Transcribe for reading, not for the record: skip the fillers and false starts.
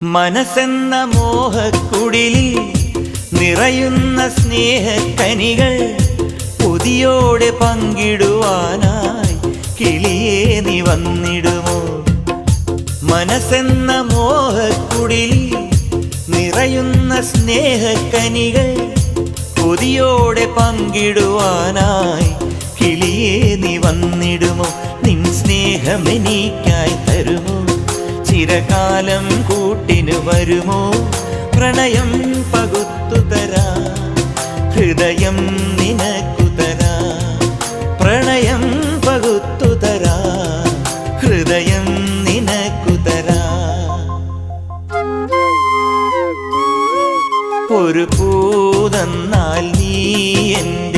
മനസ്സെന്ന മോഹക്കുടിലിൽ നിറയുന്ന സ്നേഹക്കനികൾ പുതിയോടെ പങ്കിടുവാനായി കിളിയേ നീ വന്നിടുമോ? മനസ്സെന്ന മോഹക്കുടിലിൽ നിറയുന്ന സ്നേഹക്കനികൾ പുതിയോടെ പങ്കിടുവാനായി കിളിയേ നീ വന്നിടുമോ? നിൻ സ്നേഹമെനിക്കായി തരുമോ? ചിരകാലം കൂട്ടിനു വരുമോ? പ്രണയം പകുത്തു തരാ, ഹൃദയം നിനക്കു തരാ. പ്രണയം പകുത്തു തരാ, ഹൃദയം നിനക്കു തരാ. ഒരു പൂതന്നാൽ നീ എൻ്റെ